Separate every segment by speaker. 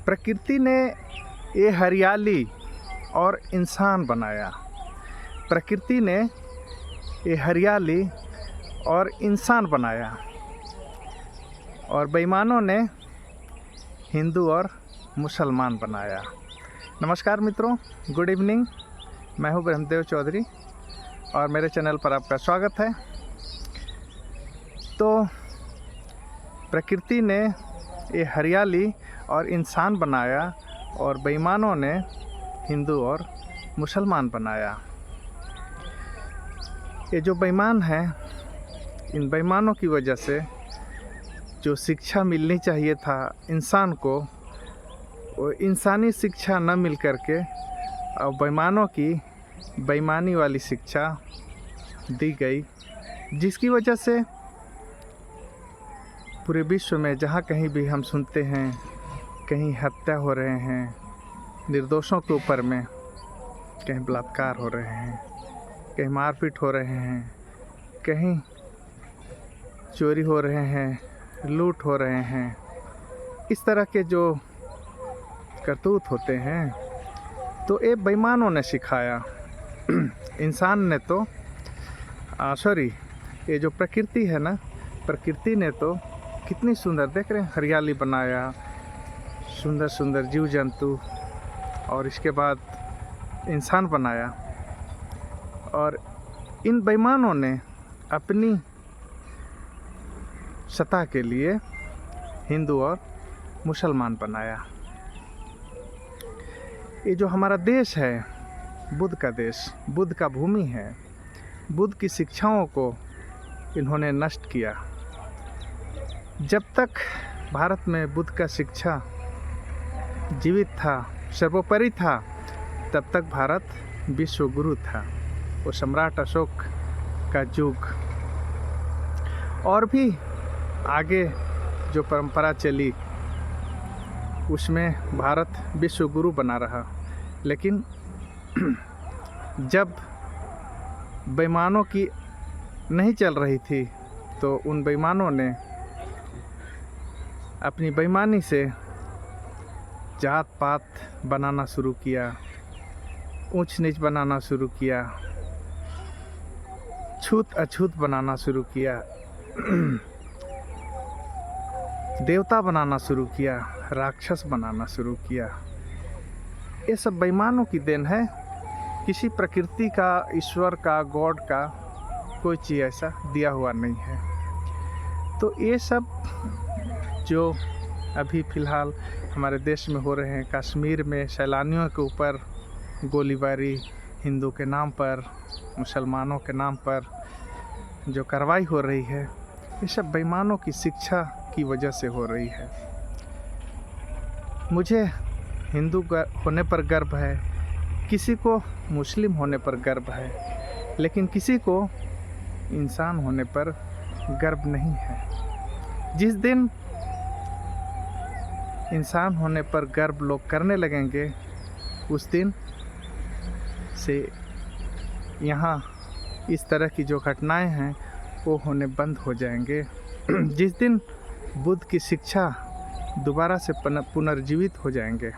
Speaker 1: प्रकृति ने ये हरियाली और इंसान बनाया। प्रकृति ने ये हरियाली और इंसान बनाया और बेईमानों ने हिंदू और मुसलमान बनाया। नमस्कार मित्रों, गुड इवनिंग। मैं हूं ब्रह्मदेव चौधरी और मेरे चैनल पर आपका स्वागत है। तो प्रकृति ने ये हरियाली और इंसान बनाया और बेईमानों ने हिंदू और मुसलमान बनाया। ये जो बेईमान हैं, इन बेईमानों की वजह से जो शिक्षा मिलनी चाहिए था इंसान को, वो इंसानी शिक्षा न मिल करके और बेईमानों की बेईमानी वाली शिक्षा दी गई, जिसकी वजह से पूरे विश्व में जहाँ कहीं भी हम सुनते हैं कहीं हत्या हो रहे हैं निर्दोषों के ऊपर में, कहीं बलात्कार हो रहे हैं, कहीं मारपीट हो रहे हैं, कहीं चोरी हो रहे हैं, लूट हो रहे हैं। इस तरह के जो करतूत होते हैं तो ये बेईमानों ने सिखाया। इंसान ने तो ये जो प्रकृति है ना, प्रकृति ने तो कितनी सुंदर, देख रहे हैं, हरियाली बनाया, सुंदर सुंदर जीव जंतु, और इसके बाद इंसान बनाया। और इन बेईमानों ने अपनी सत्ता के लिए हिंदू और मुसलमान बनाया। ये जो हमारा देश है, बुद्ध का देश, बुद्ध का भूमि है, बुद्ध की शिक्षाओं को इन्होंने नष्ट किया। जब तक भारत में बुद्ध का शिक्षा जीवित था, सर्वोपरि था, तब तक भारत विश्व गुरु था। वो सम्राट अशोक का युग और भी आगे जो परंपरा चली उसमें भारत विश्व गुरु बना रहा। लेकिन जब बेईमानों की नहीं चल रही थी तो उन बेईमानों ने अपनी बेईमानी से जात पात बनाना शुरू किया, ऊंच नीच बनाना शुरू किया, छूत अछूत बनाना शुरू किया, देवता बनाना शुरू किया, राक्षस बनाना शुरू किया। ये सब बेईमानों की देन है। किसी प्रकृति का, ईश्वर का, गॉड का कोई चीज़ ऐसा दिया हुआ नहीं है। तो ये सब जो अभी फ़िलहाल हमारे देश में हो रहे हैं, कश्मीर में सैलानियों के ऊपर गोलीबारी, हिंदू के नाम पर, मुसलमानों के नाम पर जो कार्रवाई हो रही है, ये सब बेईमानों की शिक्षा की वजह से हो रही है। मुझे हिंदू होने पर गर्व है, किसी को मुस्लिम होने पर गर्व है, लेकिन किसी को इंसान होने पर गर्व नहीं है। जिस दिन इंसान होने पर गर्व लोग करने लगेंगे, उस दिन से यहाँ इस तरह की जो घटनाएं हैं वो होने बंद हो जाएंगे। जिस दिन बुद्ध की शिक्षा दोबारा से पुनर्जीवित हो जाएंगे,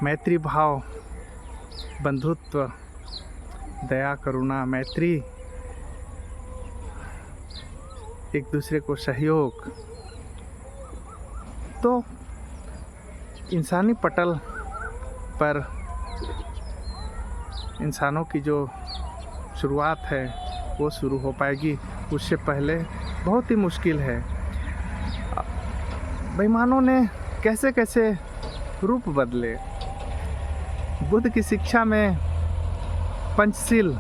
Speaker 1: मैत्री भाव, बंधुत्व, दया, करुणा, मैत्री, एक दूसरे को सहयोग, तो इंसानी पटल पर इंसानों की जो शुरुआत है वो शुरू हो पाएगी। उससे पहले बहुत ही मुश्किल है। बेईमानों ने कैसे कैसे रूप बदले। बुद्ध की शिक्षा में पंचशील,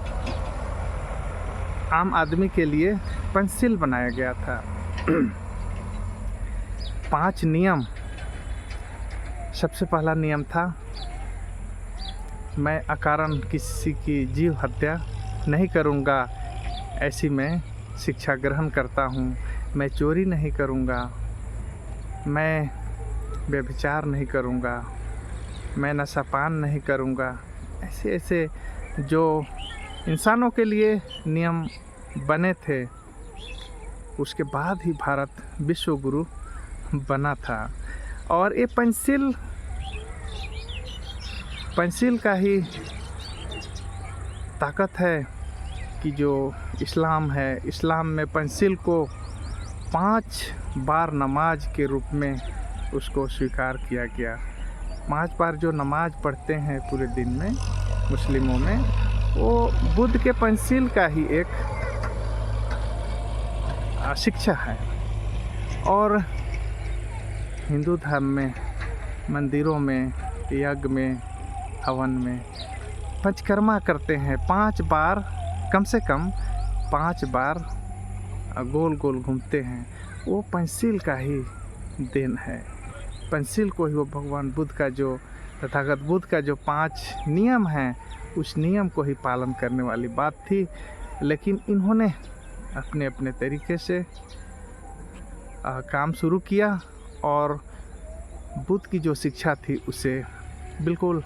Speaker 1: आम आदमी के लिए पंचशील बनाया गया था। 5 नियम। सबसे पहला नियम था, मैं अकारण किसी की जीव हत्या नहीं करूँगा, ऐसी मैं शिक्षा ग्रहण करता हूँ। मैं चोरी नहीं करूँगा, मैं व्यभिचार नहीं करूँगा, मैं नशापान नहीं करूँगा। ऐसे ऐसे जो इंसानों के लिए नियम बने थे, उसके बाद ही भारत विश्व गुरु बना था। और ये पेंसिल का ही ताकत है कि जो इस्लाम है, इस्लाम में पेंसिल को 5 बार नमाज के रूप में उसको स्वीकार किया गया। 5 बार जो नमाज पढ़ते हैं पूरे दिन में मुस्लिमों में, वो बुद्ध के पेंसिल का ही एक शिक्षा है। और हिंदू धर्म में मंदिरों में, यज्ञ में, हवन में पंचकर्मा करते हैं। 5 बार, कम से कम 5 बार गोल गोल घूमते हैं। वो पेंसिल का ही देन है। पेंसिल को ही वो भगवान बुद्ध का जो, तथागत बुद्ध का जो 5 नियम हैं, उस नियम को ही पालन करने वाली बात थी। लेकिन इन्होंने अपने अपने तरीके से काम शुरू किया और बुद्ध की जो शिक्षा थी उसे बिल्कुल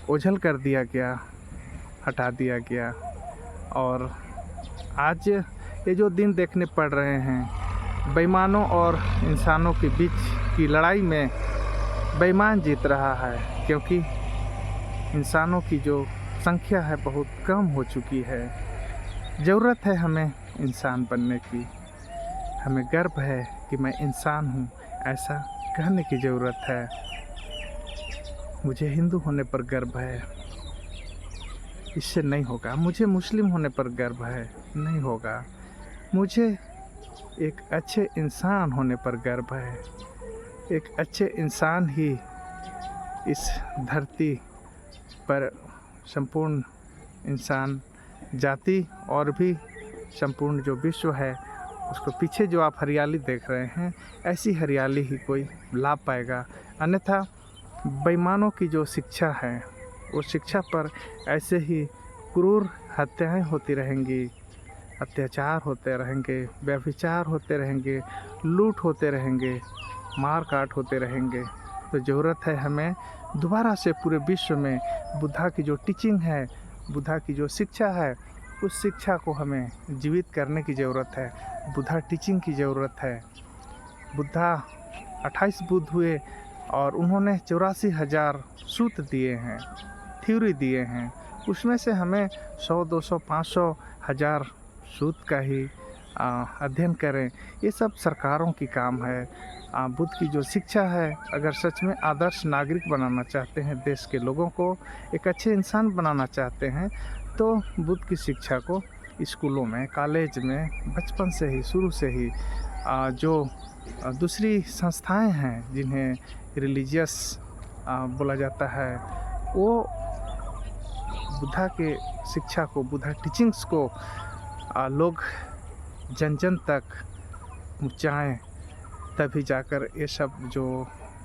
Speaker 1: ओझल कर दिया गया, हटा दिया गया। और आज ये जो दिन देखने पड़ रहे हैं, बेईमानों और इंसानों के बीच की लड़ाई में बेईमान जीत रहा है, क्योंकि इंसानों की जो संख्या है बहुत कम हो चुकी है। ज़रूरत है हमें इंसान बनने की। हमें गर्व है कि मैं इंसान हूँ, ऐसा कहने की ज़रूरत है। मुझे हिंदू होने पर गर्व है, इससे नहीं होगा। मुझे मुस्लिम होने पर गर्व है, नहीं होगा। मुझे एक अच्छे इंसान होने पर गर्व है। एक अच्छे इंसान ही इस धरती पर संपूर्ण इंसान जाति और भी संपूर्ण जो विश्व है उसको, पीछे जो आप हरियाली देख रहे हैं, ऐसी हरियाली ही कोई लाभ पाएगा। अन्यथा बेईमानों की जो शिक्षा है, उस शिक्षा पर ऐसे ही क्रूर हत्याएं होती रहेंगी, अत्याचार होते रहेंगे, व्यभिचार होते रहेंगे, लूट होते रहेंगे, मार काट होते रहेंगे। तो ज़रूरत है हमें दोबारा से पूरे विश्व में बुद्धा की जो टीचिंग है, बुद्धा की जो शिक्षा है, उस शिक्षा को हमें जीवित करने की ज़रूरत है। बुद्धा टीचिंग की ज़रूरत है। बुद्धा 28 बुद्ध हुए और उन्होंने 84,000 सूत्र दिए हैं, थ्योरी दिए हैं। उसमें से हमें 100, 200, 500, 1000 सूत्र का ही अध्ययन करें। ये सब सरकारों की काम है। बुद्ध की जो शिक्षा है, अगर सच में आदर्श नागरिक बनाना चाहते हैं, देश के लोगों को एक अच्छे इंसान बनाना चाहते हैं, तो बुद्ध की शिक्षा को स्कूलों में, कॉलेज में बचपन से ही, शुरू से ही जो दूसरी संस्थाएं हैं जिन्हें रिलीजियस बोला जाता है, वो बुद्धा के शिक्षा को, बुद्धा टीचिंग्स को लोग जन जन तक पहुँचाएँ, तभी जाकर ये सब जो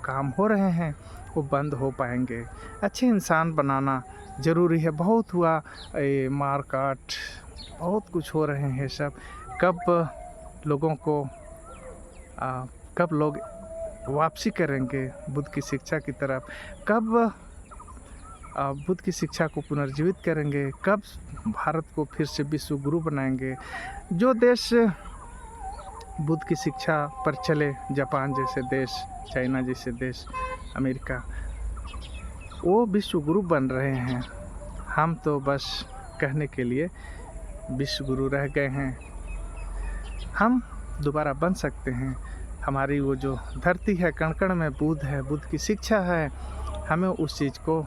Speaker 1: काम हो रहे हैं वो बंद हो पाएंगे। अच्छे इंसान बनाना ज़रूरी है। बहुत हुआ ये मार काट, बहुत कुछ हो रहे हैं सब। कब लोगों को कब लोग वापसी करेंगे बुद्ध की शिक्षा की तरफ? कब बुद्ध की शिक्षा को पुनर्जीवित करेंगे? कब भारत को फिर से विश्व गुरु बनाएंगे? जो देश बुद्ध की शिक्षा पर चले, जापान जैसे देश, चाइना जैसे देश, अमेरिका, वो विश्व गुरु बन रहे हैं। हम तो बस कहने के लिए विश्व गुरु रह गए हैं। हम दोबारा बन सकते हैं। हमारी वो जो धरती है, कण कण में बुद्ध है, बुद्ध की शिक्षा है, हमें उस चीज़ को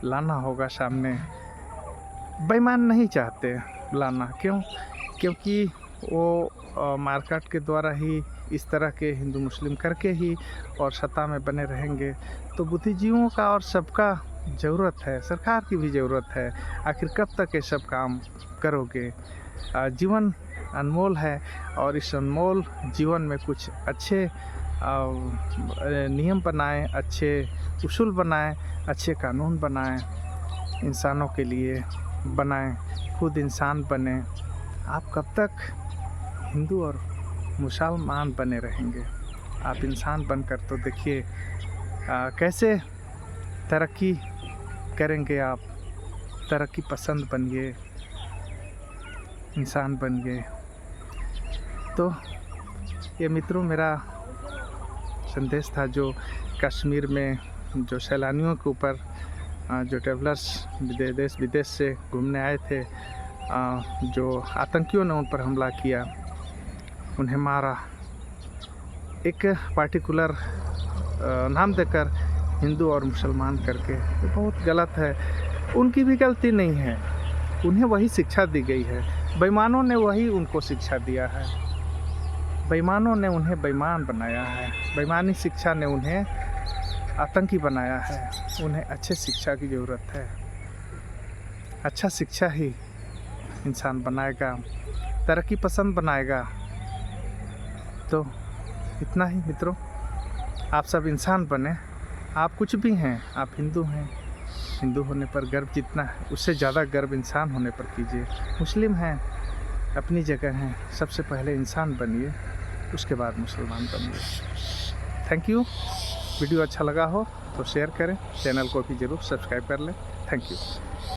Speaker 1: लाना होगा सामने। बेईमान नहीं चाहते लाना। क्यों? क्योंकि वो मार्केट के द्वारा ही इस तरह के हिंदू मुस्लिम करके ही और सत्ता में बने रहेंगे। तो बुद्धिजीवियों का और सबका ज़रूरत है, सरकार की भी ज़रूरत है। आखिर कब तक ये सब काम करोगे? जीवन अनमोल है और इस अनमोल जीवन में कुछ अच्छे नियम बनाएं, अच्छे उसूल बनाएं, अच्छे कानून बनाएं, इंसानों के लिए बनाएं, खुद इंसान बने। आप कब तक हिंदू और मुसलमान बने रहेंगे? आप इंसान बनकर तो देखिए कैसे तरक्की करेंगे। आप तरक्की पसंद बनिए, इंसान बनिए। तो ये मित्रों, मेरा संदेश था जो कश्मीर में जो सैलानियों के ऊपर जो ट्रैवलर्स देश विदेश से घूमने आए थे, जो आतंकियों ने उन पर हमला किया, उन्हें मारा, एक पार्टिकुलर नाम देकर हिंदू और मुसलमान करके, ये बहुत गलत है। उनकी भी गलती नहीं है, उन्हें वही शिक्षा दी गई है। बेईमानों ने वही उनको शिक्षा दिया है, बेईमानों ने उन्हें बेईमान बनाया है, बेईमानी शिक्षा ने उन्हें आतंकी बनाया है। उन्हें अच्छे शिक्षा की ज़रूरत है। अच्छा शिक्षा ही इंसान बनाएगा, तरक्की पसंद बनाएगा। तो इतना ही मित्रों, आप सब इंसान बने। आप कुछ भी हैं, आप हिंदू हैं, हिंदू होने पर गर्व जितना है उससे ज़्यादा गर्व इंसान होने पर कीजिए। मुस्लिम हैं, अपनी जगह हैं, सबसे पहले इंसान बनिए, उसके बाद मुसलमान बनिए। Thank you. वीडियो अच्छा लगा हो तो शेयर करें, चैनल को भी ज़रूर सब्सक्राइब कर लें। Thank you.